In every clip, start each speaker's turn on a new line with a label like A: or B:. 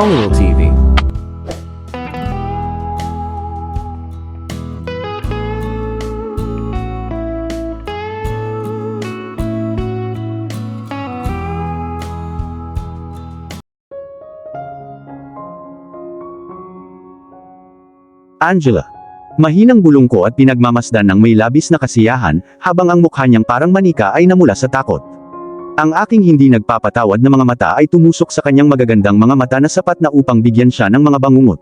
A: Paolo TV.
B: Angela. Mahinang bulong ko at pinagmamasdan ng may labis na kasiyahan, habang ang mukha niyang parang manika ay namula sa takot. Ang aking hindi nagpapatawad na mga mata ay tumusok sa kanyang magagandang mga mata na sapat na upang bigyan siya ng mga bangungot.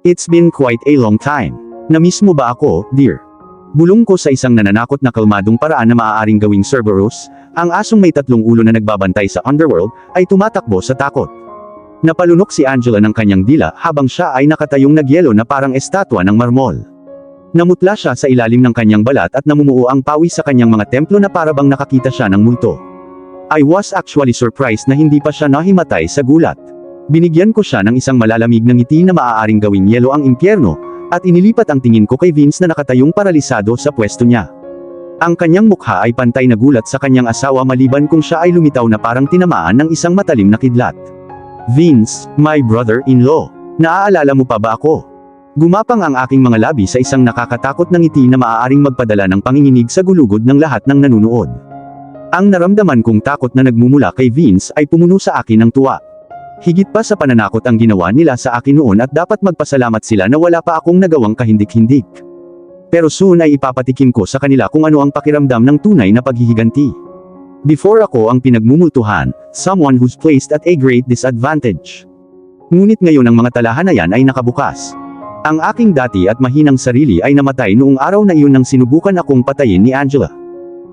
B: It's been quite a long time. Namiss mo ba ako, dear? Bulong ko sa isang nananakot na kalmadong paraan na maaaring gawing Cerberus, ang asong may tatlong ulo na nagbabantay sa underworld, ay tumatakbo sa takot. Napalunok si Angela ng kanyang dila habang siya ay nakatayong nagyelo na parang estatwa ng marmol. Namutla siya sa ilalim ng kanyang balat at namumuo ang pawis sa kanyang mga templo na parabang nakakita siya ng multo. I was actually surprised na hindi pa siya nahimatay sa gulat. Binigyan ko siya ng isang malalamig na ngiti na maaaring gawing yelo ang impyerno, at inilipat ang tingin ko kay Vince na nakatayong paralisado sa pwesto niya. Ang kanyang mukha ay pantay na gulat sa kanyang asawa maliban kung siya ay lumitaw na parang tinamaan ng isang matalim na kidlat. Vince, my brother-in-law, naaalala mo pa ba ako? Gumapang ang aking mga labi sa isang nakakatakot na ngiti na maaaring magpadala ng panginginig sa gulugod ng lahat ng nanunood. Ang naramdaman kong takot na nagmumula kay Vince ay pumuno sa akin ng tuwa. Higit pa sa pananakot ang ginawa nila sa akin noon at dapat magpasalamat sila na wala pa akong nagawang kahindik-hindik. Pero soon ay ipapatikim ko sa kanila kung ano ang pakiramdam ng tunay na paghihiganti. Before ako ang pinagmumultuhan, someone who's placed at a great disadvantage. Ngunit ngayon ang mga talahan na yan ay nakabukas. Ang aking dati at mahinang sarili ay namatay noong araw na iyon nang sinubukan akong patayin ni Angela.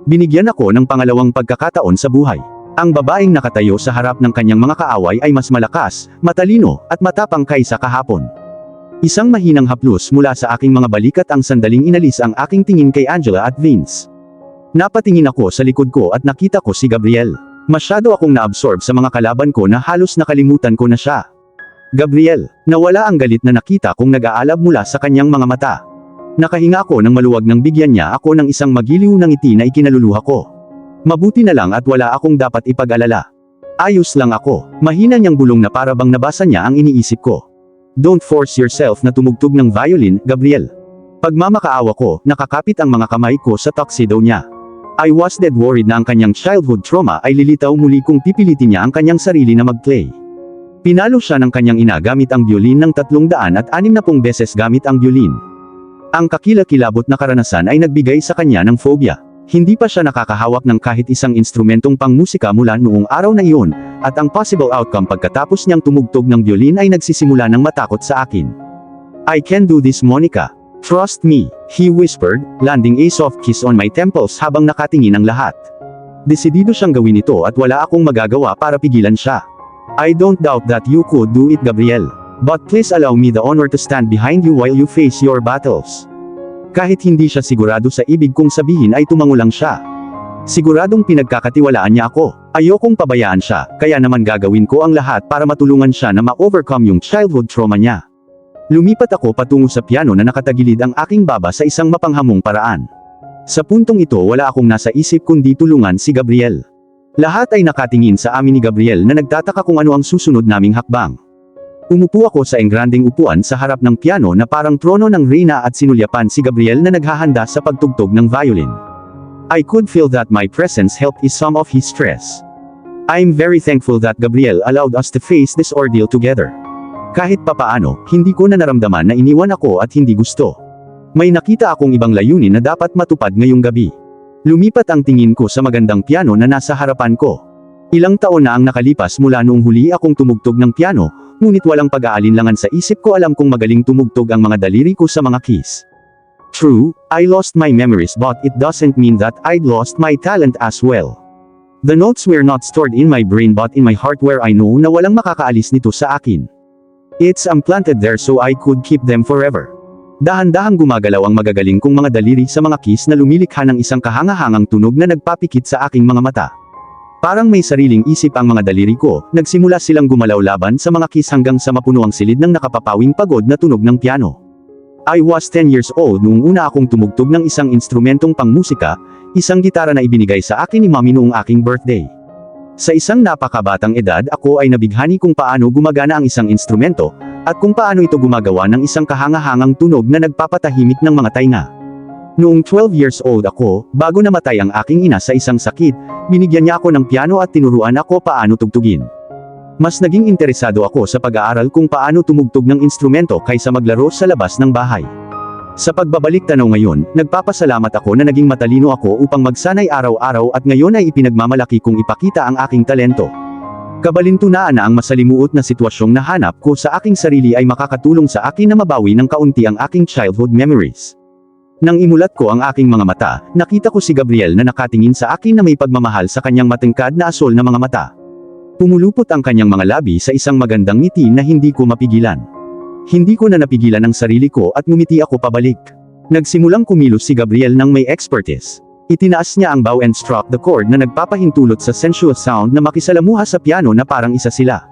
B: Binigyan ako ng pangalawang pagkakataon sa buhay. Ang babaeng nakatayo sa harap ng kanyang mga kaaway ay mas malakas, matalino, at matapang kaysa kahapon. Isang mahinang haplos mula sa aking mga balikat ang sandaling inalis ang aking tingin kay Angela at Vince. Napatingin ako sa likod ko at nakita ko si Gabriel. Masyado akong naabsorb sa mga kalaban ko na halos nakalimutan ko na siya. Gabriel, nawala ang galit na nakita kong nag-aalab mula sa kanyang mga mata. Nakahinga ako ng maluwag nang bigyan niya ako ng isang magiliw na ngiti na ikinaluluha ko. Mabuti na lang at wala akong dapat ipag-alala. Ayos lang ako. Mahina niyang bulong na parabang nabasa niya ang iniisip ko. Don't force yourself na tumugtog ng violin, Gabriel. Pagmamakaawa ko, nakakapit ang mga kamay ko sa tuxedo niya. I was dead worried na ang kanyang childhood trauma ay lilitaw muli kung pipilitin niya ang kanyang sarili na mag-play. Pinalo siya ng kanyang ina gamit ang violin ng 360 beses gamit ang violin. Ang kakilakilabot na karanasan ay nagbigay sa kanya ng phobia. Hindi pa siya nakakahawak ng kahit isang instrumentong pangmusika mula noong araw na iyon, at ang possible outcome pagkatapos niyang tumugtog ng violin ay nagsisimula ng matakot sa akin. I can do this, Monica. Trust me, he whispered, landing a soft kiss on my temples habang nakatingin ang lahat. Desidido siyang gawin ito at wala akong magagawa para pigilan siya. I don't doubt that you could do it, Gabriel. But please allow me the honor to stand behind you while you face your battles. Kahit hindi siya sigurado sa ibig kong sabihin ay tumango lang siya. Siguradong pinagkakatiwalaan niya ako. Ayokong pabayaan siya, kaya naman gagawin ko ang lahat para matulungan siya na ma-overcome yung childhood trauma niya. Lumipat ako patungo sa piano na nakatagilid ang aking baba sa isang mapanghamong paraan. Sa puntong ito wala akong nasa isip kundi tulungan si Gabriel. Lahat ay nakatingin sa amin ni Gabriel na nagtataka kung ano ang susunod naming hakbang. Umupo ako sa engranding upuan sa harap ng piano na parang trono ng reyna at sinulyapan si Gabriel na naghahanda sa pagtugtog ng violin. I could feel that my presence helped ease some of his stress. I'm very thankful that Gabriel allowed us to face this ordeal together. Kahit papaano, hindi ko na naramdaman na iniwan ako at hindi gusto. May nakita akong ibang layunin na dapat matupad ngayong gabi. Lumipat ang tingin ko sa magandang piano na nasa harapan ko. Ilang taon na ang nakalipas mula noong huli akong tumugtog ng piano, ngunit walang pag-aalinlangan sa isip ko alam kong magaling tumugtog ang mga daliri ko sa mga keys. True, I lost my memories but it doesn't mean that I'd lost my talent as well. The notes were not stored in my brain but in my heart where I know na walang makakaalis nito sa akin. It's implanted there so I could keep them forever. Dahan-dahang gumagalaw ang magagaling kong mga daliri sa mga keys na lumilikha ng isang kahangahangang tunog na nagpapikit sa aking mga mata. Parang may sariling isip ang mga daliri ko, nagsimula silang gumalaw laban sa mga keys hanggang sa mapuno ang silid ng nakapapawing pagod na tunog ng piano. I was 10 years old noong una akong tumugtog ng isang instrumentong pangmusika, isang gitara na ibinigay sa akin ni Mommy noong aking birthday. Sa isang napakabatang edad ako ay nabighani kung paano gumagana ang isang instrumento, at kung paano ito gumagawa ng isang kahanga-hangang tunog na nagpapatahimik ng mga tainga. Noong 12 years old ako, bago namatay ang aking ina sa isang sakit, binigyan niya ako ng piano at tinuruan ako paano tugtugin. Mas naging interesado ako sa pag-aaral kung paano tumugtog ng instrumento kaysa maglaro sa labas ng bahay. Sa pagbabalik tanaw ngayon, nagpapasalamat ako na naging matalino ako upang magsanay araw-araw at ngayon ay ipinagmamalaki kong ipakita ang aking talento. Kabalintunaan na ang masalimuot na sitwasyong nahanap ko sa aking sarili ay makakatulong sa akin na mabawi ng kaunti ang aking childhood memories. Nang imulat ko ang aking mga mata, nakita ko si Gabriel na nakatingin sa akin na may pagmamahal sa kanyang matingkad na asol na mga mata. Pumulupot ang kanyang mga labi sa isang magandang ngiti na hindi ko mapigilan. Hindi ko na napigilan ang sarili ko at ngumiti ako pabalik. Nagsimulang kumilos si Gabriel ng may expertise. Itinaas niya ang bow and struck the chord na nagpapahintulot sa sensual sound na makisalamuha sa piano na parang isa sila.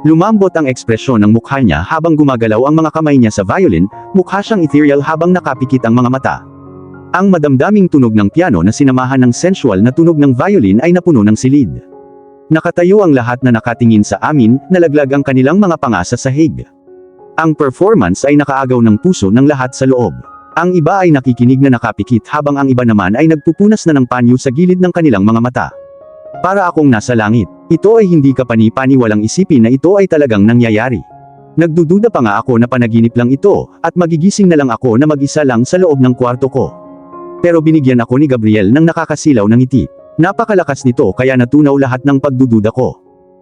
B: Lumambot ang ekspresyon ng mukha niya habang gumagalaw ang mga kamay niya sa violin, mukha siyang ethereal habang nakapikit ang mga mata. Ang madamdaming tunog ng piano na sinamahan ng sensual na tunog ng violin ay napuno ng silid. Nakatayo ang lahat na nakatingin sa amin, nalaglag ang kanilang mga panga sa sahig. Ang performance ay nakaagaw ng puso ng lahat sa loob. Ang iba ay nakikinig na nakapikit habang ang iba naman ay nagpupunas na ng panyo sa gilid ng kanilang mga mata. Para akong nasa langit. Ito ay hindi kapani-paniwalang isipin na ito ay talagang nangyayari. Nagdududa pa nga ako na panaginip lang ito, at magigising na lang ako na mag-isa lang sa loob ng kwarto ko. Pero binigyan ako ni Gabriel ng nakakasilaw ng ngiti. Napakalakas nito kaya natunaw lahat ng pagdududa ko.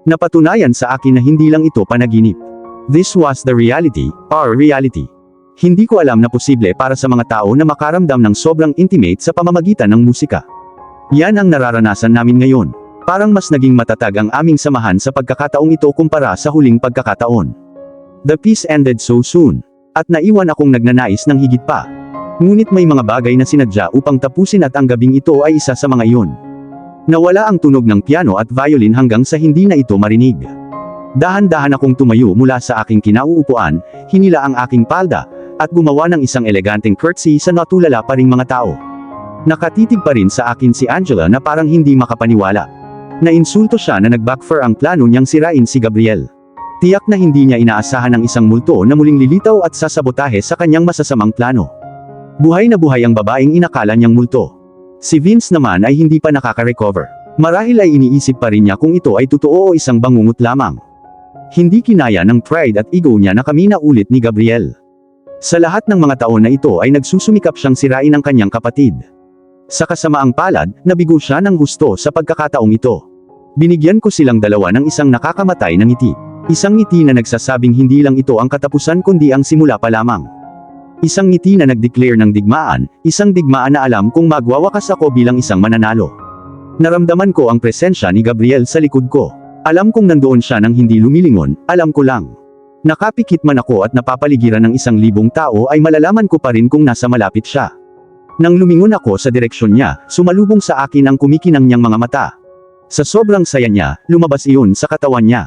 B: Napatunayan sa akin na hindi lang ito panaginip. This was the reality, our reality. Hindi ko alam na posible para sa mga tao na makaramdam ng sobrang intimate sa pamamagitan ng musika. Yan ang nararanasan namin ngayon. Parang mas naging matatag ang aming samahan sa pagkakataong ito kumpara sa huling pagkakataon. The piece ended so soon. At naiwan akong nagnanais ng higit pa. Ngunit may mga bagay na sinadya upang tapusin at ang gabing ito ay isa sa mga iyon. Nawala ang tunog ng piano at violin hanggang sa hindi na ito marinig. Dahan-dahan akong tumayo mula sa aking kinauupuan, hinila ang aking palda, at gumawa ng isang eleganteng curtsy sa natulala pa ring mga tao. Nakatitig pa rin sa akin si Angela na parang hindi makapaniwala. Nainsulto siya na nag-backfire ang plano niyang sirain si Gabriel. Tiyak na hindi niya inaasahan ang isang multo na muling lilitaw at sasabotahe sa kanyang masasamang plano. Buhay na buhay ang babaeng inakala niyang multo. Si Vince naman ay hindi pa nakaka-recover. Marahil ay iniisip pa rin niya kung ito ay totoo o isang bangungot lamang. Hindi kinaya ng pride at ego niya na kami na ulit ni Gabriel. Sa lahat ng mga taon na ito ay nagsusumikap siyang sirain ang kanyang kapatid. Sa kasamaang palad, nabigo siya ng husto sa pagkakataong ito. Binigyan ko silang dalawa ng isang nakakamatay na ngiti. Isang ngiti na nagsasabing hindi lang ito ang katapusan kundi ang simula pa lamang. Isang ngiti na nag-declare ng digmaan, isang digmaan na alam kung magwawakas ako bilang isang mananalo. Naramdaman ko ang presensya ni Gabriel sa likod ko. Alam kong nandoon siya nang hindi lumilingon, alam ko lang. Nakapikit man ako at napapaligiran ng 1,000 tao ay malalaman ko pa rin kung nasa malapit siya. Nang lumingon ako sa direksyon niya, sumalubong sa akin ang kumikinang niyang mga mata. Sa sobrang saya niya, lumabas iyon sa katawan niya.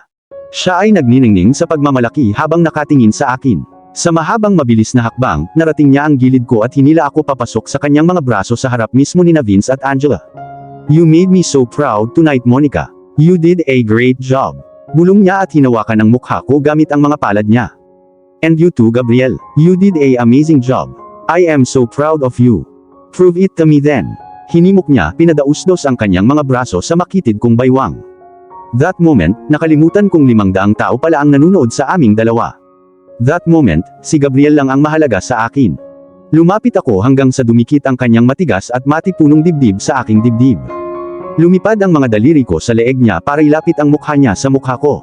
B: Siya ay nagniningning sa pagmamalaki habang nakatingin sa akin. Sa mahabang mabilis na hakbang, narating niya ang gilid ko at hinila ako papasok sa kanyang mga braso sa harap mismo ni Vince at Angela. You made me so proud tonight, Monica. You did a great job. Bulong niya at hinawakan ang mukha ko gamit ang mga palad niya. And you too, Gabriel. You did a amazing job. I am so proud of you. Prove it to me then. Hinimok niya, pinadausdos ang kanyang mga braso sa makitid kong baywang. That moment, nakalimutan kong 500 tao pala ang nanunood sa aming dalawa. That moment, si Gabriel lang ang mahalaga sa akin. Lumapit ako hanggang sa dumikit ang kanyang matigas at matipunong dibdib sa aking dibdib. Lumipad ang mga daliri ko sa leeg niya para ilapit ang mukha niya sa mukha ko.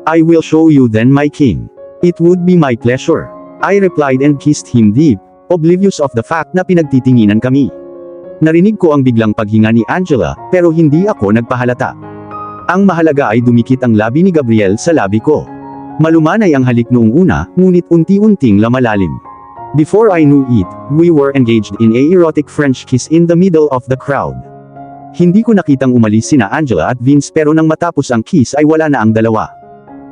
B: I will show you then, my king. It would be my pleasure. I replied and kissed him deep, oblivious of the fact na pinagtitinginan kami. Narinig ko ang biglang paghinga ni Angela, pero hindi ako nagpahalata. Ang mahalaga ay dumikit ang labi ni Gabriel sa labi ko. Malumanay ang halik noong una, ngunit unti-unting lamalalim. Before I knew it, we were engaged in a erotic French kiss in the middle of the crowd. Hindi ko nakitang umalis sina Angela at Vince pero nang matapos ang kiss ay wala na ang dalawa.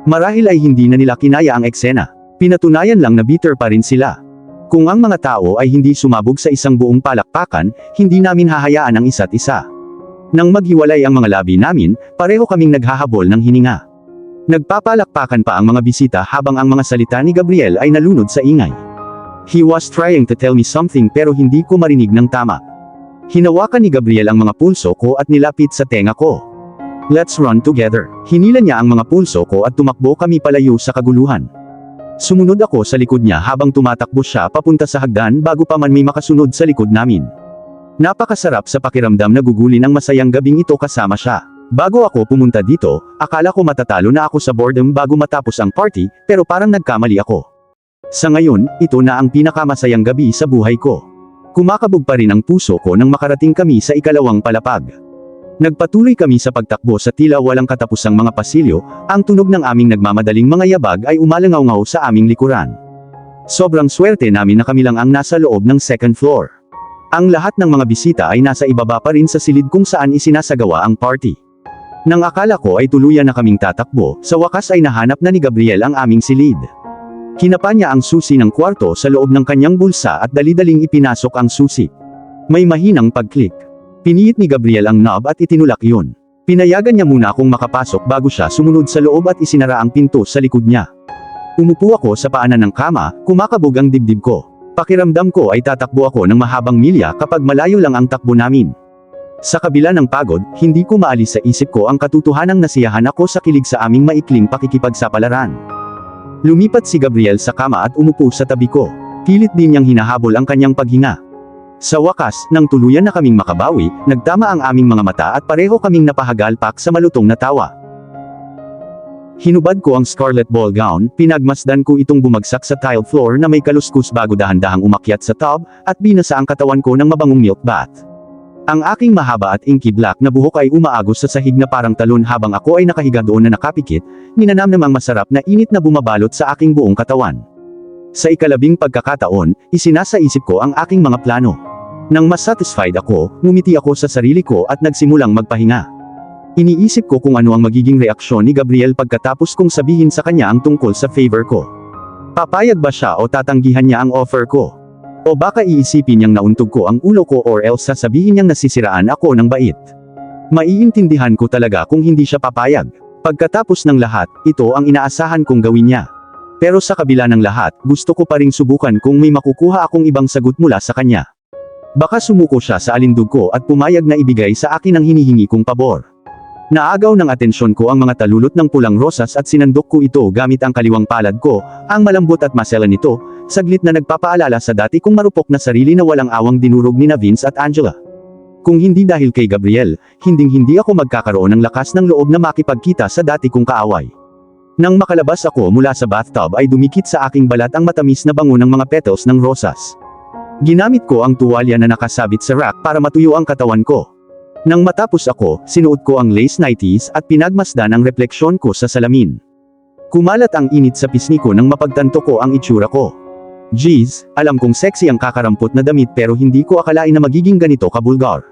B: Marahil ay hindi na nila kinaya ang eksena. Pinatunayan lang na bitter pa rin sila. Kung ang mga tao ay hindi sumabog sa isang buong palakpakan, hindi namin hahayaan ang isa't isa. Nang maghiwalay ang mga labi namin, pareho kaming naghahabol ng hininga. Nagpapalakpakan pa ang mga bisita habang ang mga salita ni Gabriel ay nalunod sa ingay. He was trying to tell me something pero hindi ko marinig ng tama. Hinawakan ni Gabriel ang mga pulso ko at nilapit sa tenga ko. Let's run together. Hinila niya ang mga pulso ko at tumakbo kami palayo sa kaguluhan. Sumunod ako sa likod niya habang tumatakbo siya papunta sa hagdan bago pa man may makasunod sa likod namin. Napakasarap sa pakiramdam na gugulin ang masayang gabing ito kasama siya. Bago ako pumunta dito, akala ko matatalo na ako sa boredom bago matapos ang party, pero parang nagkamali ako. Sa ngayon, ito na ang pinakamasayang gabi sa buhay ko. Kumakabog pa rin ang puso ko nang makarating kami sa ikalawang palapag. Nagpatuloy kami sa pagtakbo sa tila walang katapusang mga pasilyo, ang tunog ng aming nagmamadaling mga yabag ay umalangaw-ngaw sa aming likuran. Sobrang swerte namin na kami lang ang nasa loob ng second floor. Ang lahat ng mga bisita ay nasa ibaba pa rin sa silid kung saan isinasagawa ang party. Nang akala ko ay tuluyan na kaming tatakbo, sa wakas ay nahanap na ni Gabriel ang aming silid. Kinapa niya ang susi ng kwarto sa loob ng kanyang bulsa at dali-daling ipinasok ang susi. May mahinang pag-click. Piniit ni Gabriel ang knob at itinulak yun. Pinayagan niya muna akong makapasok bago siya sumunod sa loob at isinara ang pinto sa likod niya. Umupo ako sa paanan ng kama, kumakabog ang dibdib ko. Pakiramdam ko ay tatakbo ako ng mahabang milya kapag malayo lang ang takbo namin. Sa kabila ng pagod, hindi ko maalis sa isip ko ang katotohanang nasiyahan ako sa kilig sa aming maikling pakikipagsapalaran. Lumipat si Gabriel sa kama at umupo sa tabi ko. Pilit din niyang hinahabol ang kanyang paghinga. Sa wakas, nang tuluyan na kaming makabawi, nagtama ang aming mga mata at pareho kaming napahagalpak sa malutong na tawa. Hinubad ko ang scarlet ball gown, pinagmasdan ko itong bumagsak sa tile floor na may kaluskus bago dahan-dahang umakyat sa tub, at binasa ang katawan ko ng mabangong milk bath. Ang aking mahaba at inky black na buhok ay umaagos sa sahig na parang talon habang ako ay nakahiga doon na nakapikit, ninanamnam ang masarap na init na bumabalot sa aking buong katawan. Sa ikalabing pagkakataon, isinasa isip ko ang aking mga plano. Nang mas satisfied ako, ngumiti ako sa sarili ko at nagsimulang magpahinga. Iniisip ko kung ano ang magiging reaksyon ni Gabriel pagkatapos kong sabihin sa kanya ang tungkol sa favor ko. Papayag ba siya o tatanggihan niya ang offer ko? O baka iisipin niyang nauntog ko ang ulo ko or else sasabihin niyang nasisiraan ako ng bait. Maiintindihan ko talaga kung hindi siya papayag. Pagkatapos ng lahat, ito ang inaasahan kong gawin niya. Pero sa kabila ng lahat, gusto ko pa ring subukan kung may makukuha akong ibang sagot mula sa kanya. Baka sumuko siya sa alindog ko at pumayag na ibigay sa akin ang hinihingi kong pabor. Naagaw ng atensyon ko ang mga talulot ng pulang rosas at sinandok ko ito gamit ang kaliwang palad ko, ang malambot at masela nito, saglit na nagpapaalala sa dati kong marupok na sarili na walang awang dinurog ni Vince at Angela. Kung hindi dahil kay Gabriel, hinding-hindi ako magkakaroon ng lakas ng loob na makipagkita sa dati kong kaaway. Nang makalabas ako mula sa bathtub ay dumikit sa aking balat ang matamis na bango ng mga petals ng rosas. Ginamit ko ang tuwalya na nakasabit sa rack para matuyo ang katawan ko. Nang matapos ako, sinuot ko ang lace nighties at pinagmasdan ang refleksyon ko sa salamin. Kumalat ang init sa pisngi ko nang mapagtanto ko ang itsura ko. Geez, alam kong sexy ang kakarampot na damit pero hindi ko akalain na magiging ganito kabulgar.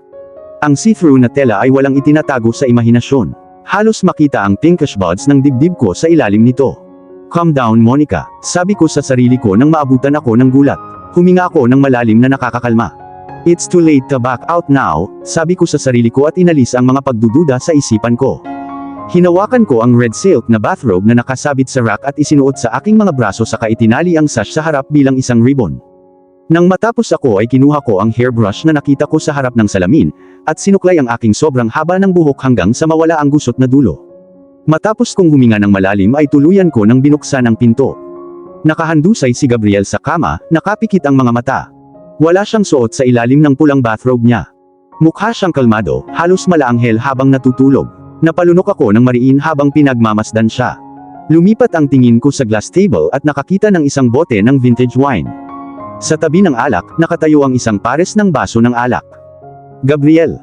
B: Ang see-through na tela ay walang itinatago sa imahinasyon. Halos makita ang pinkish buds ng dibdib ko sa ilalim nito. Calm down Monica, sabi ko sa sarili ko nang maabutan ako ng gulat. Huminga ako ng malalim na nakakakalma. It's too late to back out now, sabi ko sa sarili ko at inalis ang mga pagdududa sa isipan ko. Hinawakan ko ang red silk na bathrobe na nakasabit sa rack at isinuot sa aking mga braso saka itinali ang sash sa harap bilang isang ribbon. Nang matapos ako ay kinuha ko ang hairbrush na nakita ko sa harap ng salamin, at sinuklay ang aking sobrang haba ng buhok hanggang sa mawala ang gusot na dulo. Matapos kong huminga ng malalim ay tuluyan ko nang binuksan ang pinto. Nakahandusay si Gabriel sa kama, nakapikit ang mga mata. Wala siyang suot sa ilalim ng pulang bathrobe niya. Mukha siyang kalmado, halos malaanghel habang natutulog. Napalunok ako ng mariin habang pinagmamasdan siya. Lumipat ang tingin ko sa glass table at nakakita ng isang bote ng vintage wine. Sa tabi ng alak, nakatayo ang isang pares ng baso ng alak. Gabriel.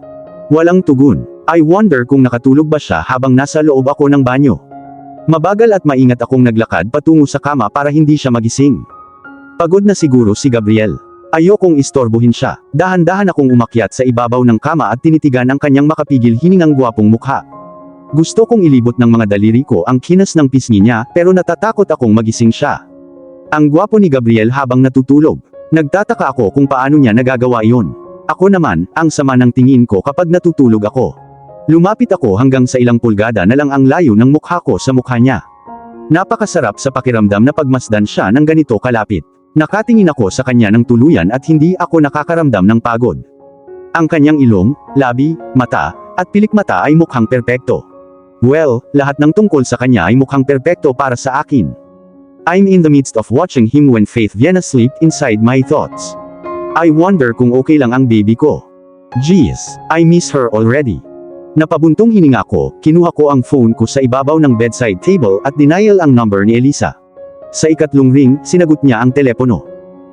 B: Walang tugon. I wonder kung nakatulog ba siya habang nasa loob ako ng banyo. Mabagal at maingat akong naglakad patungo sa kama para hindi siya magising. Pagod na siguro si Gabriel. Ayokong istorbohin siya. Dahan-dahan akong umakyat sa ibabaw ng kama at tinitigan ang kanyang makapigil hiningang gwapong mukha. Gusto kong ilibot ng mga daliri ko ang kinas ng pisngi niya, pero natatakot akong magising siya. Ang gwapo ni Gabriel habang natutulog. Nagtataka ako kung paano niya nagagawa iyon. Ako naman, ang sama ng tingin ko kapag natutulog ako. Lumapit ako hanggang sa ilang pulgada na lang ang layo ng mukha ko sa mukha niya. Napakasarap sa pakiramdam na pagmasdan siya ng ganito kalapit. Nakatingin ako sa kanya ng tuluyan at hindi ako nakakaramdam ng pagod. Ang kanyang ilong, labi, mata, at pilikmata ay mukhang perpekto. Well, lahat ng tungkol sa kanya ay mukhang perpekto para sa akin. I'm in the midst of watching him when Faith Vienna slipped inside my thoughts. I wonder kung okay lang ang baby ko. Jeez, I miss her already. Napabuntong hininga ko, kinuha ko ang phone ko sa ibabaw ng bedside table at dinial ang number ni Elisa. Sa ikatlong ring, sinagot niya ang telepono.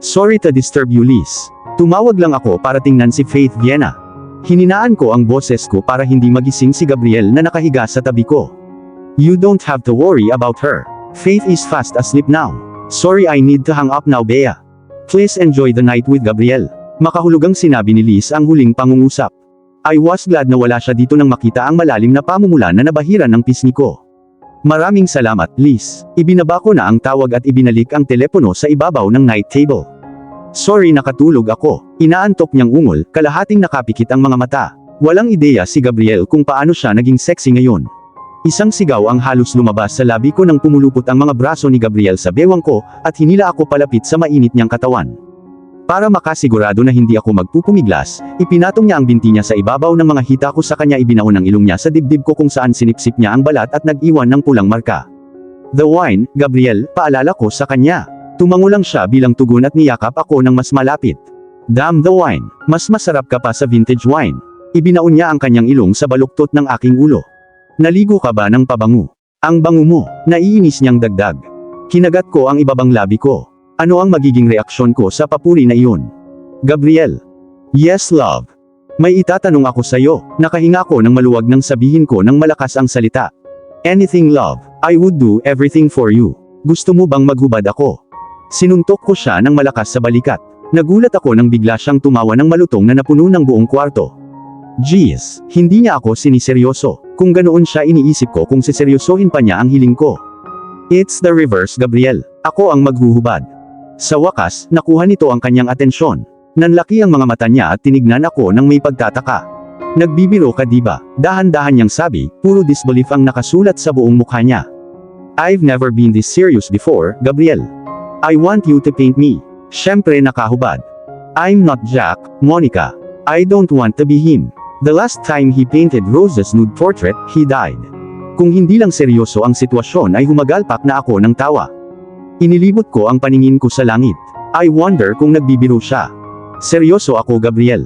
B: Sorry to disturb you, Liz. Tumawag lang ako para tingnan si Faith Vienna. Hininaan ko ang boses ko para hindi magising si Gabriel na nakahiga sa tabi ko. You don't have to worry about her. Faith is fast asleep now. Sorry, I need to hang up now, Bea. Please enjoy the night with Gabriel. Makahulugang sinabi ni Liz ang huling pangungusap. I was glad na wala siya dito nang makita ang malalim na pamumulan na nabahiran ng pisngi ko. Maraming salamat, Liz. Ibinaba ko na ang tawag at ibinalik ang telepono sa ibabaw ng night table. Sorry, nakatulog ako. Inaantok niyang ungol, kalahating nakapikit ang mga mata. Walang ideya si Gabriel kung paano siya naging sexy ngayon. Isang sigaw ang halos lumabas sa labi ko nang pumulupot ang mga braso ni Gabriel sa bewang ko, at hinila ako palapit sa mainit niyang katawan. Para makasigurado na hindi ako magpupumiglas, ipinatong niya ang binti niya sa ibabaw ng mga hita ko, sa kanya ibinaon ang ilong niya sa dibdib ko kung saan sinipsip niya ang balat at nag-iwan ng pulang marka. The wine, Gabriel, paalala ko sa kanya. Tumango lang siya bilang tugon at niyakap ako ng mas malapit. Damn the wine, mas masarap ka pa sa vintage wine. Ibinaon niya ang kanyang ilong sa baluktot ng aking ulo. Naligo ka ba ng pabango? Ang bango mo, naiinis niyang dagdag. Kinagat ko ang ibabang labi ko. Ano ang magiging reaksyon ko sa papuri na iyon? Gabriel. Yes, love. May itatanong ako sa'yo. Nakahinga ko ng maluwag nang sabihin ko ng malakas ang salita. Anything, love. I would do everything for you. Gusto mo bang maghubad ako? Sinuntok ko siya ng malakas sa balikat. Nagulat ako nang bigla siyang tumawa ng malutong na napuno ng buong kwarto. Jeez, hindi niya ako siniseryoso. Kung ganoon siya, iniisip ko kung siseryosohin pa niya ang hiling ko. It's the reverse, Gabriel. Ako ang maghuhubad. Sa wakas, nakuha nito ang kanyang atensyon. Nanlaki ang mga mata niya at tinignan ako ng may pagtataka. Nagbibiro ka, diba? Dahan-dahan niyang sabi, puro disbelief ang nakasulat sa buong mukha niya. I've never been this serious before, Gabriel. I want you to paint me. Siyempre nakahubad. I'm not Jack, Monica. I don't want to be him. The last time he painted Rose's nude portrait, he died. Kung hindi lang seryoso ang sitwasyon ay humagalpak na ako ng tawa. Inilibot ko ang paningin ko sa langit. I wonder kung nagbibiro siya. Seryoso ako, Gabriel.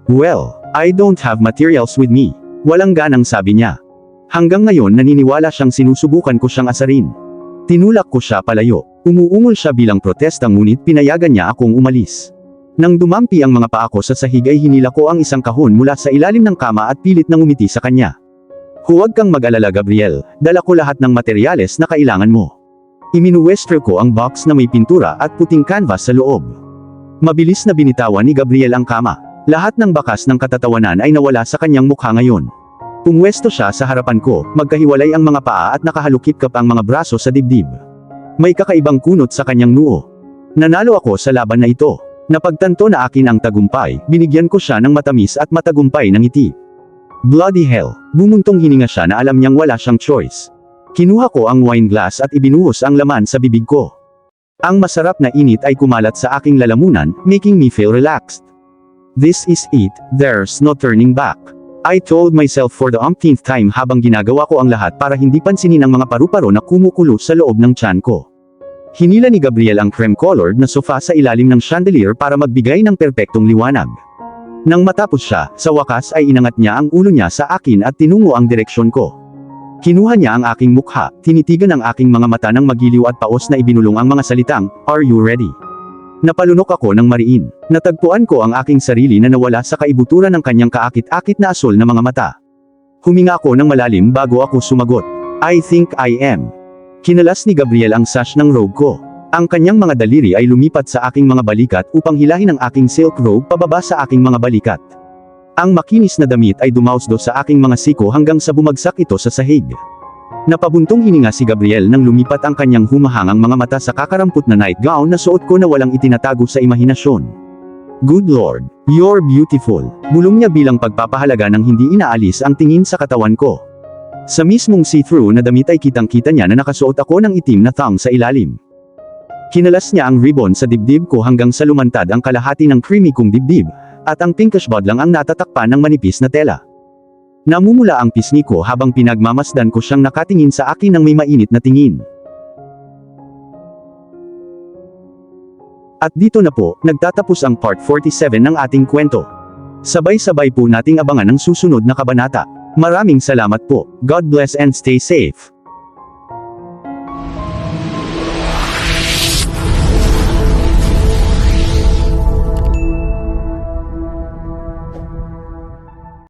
B: Well, I don't have materials with me. Walang ganang sabi niya. Hanggang ngayon naniniwala siyang sinusubukan ko siyang asarin. Tinulak ko siya palayo. Umuungol siya bilang protesta, ngunit pinayagan niya akong umalis. Nang dumampi ang mga paa ko sa sahig ay hinila ko ang isang kahon mula sa ilalim ng kama at pilit na ngumiti sa kanya. Huwag kang mag-alala, Gabriel. Dala ko lahat ng materyales na kailangan mo. Iminuwestro ko ang box na may pintura at puting canvas sa loob. Mabilis na binitawan ni Gabriel ang kama. Lahat ng bakas ng katatawanan ay nawala sa kanyang mukha ngayon. Pumwesto siya sa harapan ko, magkahiwalay ang mga paa at nakahalukip-kap ang mga braso sa dibdib. May kakaibang kunot sa kanyang noo. Nanalo ako sa laban na ito. Napagtanto na akin ang tagumpay, binigyan ko siya ng matamis at matagumpay na ngiti. Bloody hell, bumuntong hininga siya na alam niyang wala siyang choice. Kinuha ko ang wine glass at ibinuhos ang laman sa bibig ko. Ang masarap na init ay kumalat sa aking lalamunan, making me feel relaxed. This is it, there's no turning back. I told myself for the umpteenth time habang ginagawa ko ang lahat para hindi pansinin ang mga paru-paro na kumukulo sa loob ng tiyan ko. Hinila ni Gabriel ang cream-colored na sofa sa ilalim ng chandelier para magbigay ng perpektong liwanag. Nang matapos siya, sa wakas ay inangat niya ang ulo niya sa akin at tinungo ang direksyon ko. Kinuha niya ang aking mukha, tinitigan ang aking mga mata ng magiliw at paos na ibinulong ang mga salitang, "Are you ready?" Napalunok ako ng mariin. Natagpuan ko ang aking sarili na nawala sa kaibuturan ng kanyang kaakit-akit na asol na mga mata. Huminga ako ng malalim bago ako sumagot. I think I am. Kinalas ni Gabriel ang sash ng robe ko. Ang kanyang mga daliri ay lumipat sa aking mga balikat upang hilahin ang aking silk robe pababa sa aking mga balikat. Ang makinis na damit ay dumausdo sa aking mga siko hanggang sa bumagsak ito sa sahig. Napabuntong hininga si Gabriel nang lumipat ang kanyang humahangang mga mata sa kakarampot na nightgown na suot ko na walang itinatago sa imahinasyon. Good Lord, you're beautiful. Bulong niya bilang pagpapahalaga ng hindi inaalis ang tingin sa katawan ko. Sa mismong see-through na damit ay kitang-kita niya na nakasuot ako ng itim na thong sa ilalim. Kinalas niya ang ribbon sa dibdib ko hanggang sa lumantad ang kalahati ng creamy kong dibdib, at ang pinkish bod lang ang natatakpan ng manipis na tela. Namumula ang pisngi ko habang pinagmamasdan ko siyang nakatingin sa akin ng may mainit na tingin. At dito na po, nagtatapos ang part 47 ng ating kwento. Sabay-sabay po nating abangan ang susunod na kabanata. Maraming salamat po. God bless and stay safe.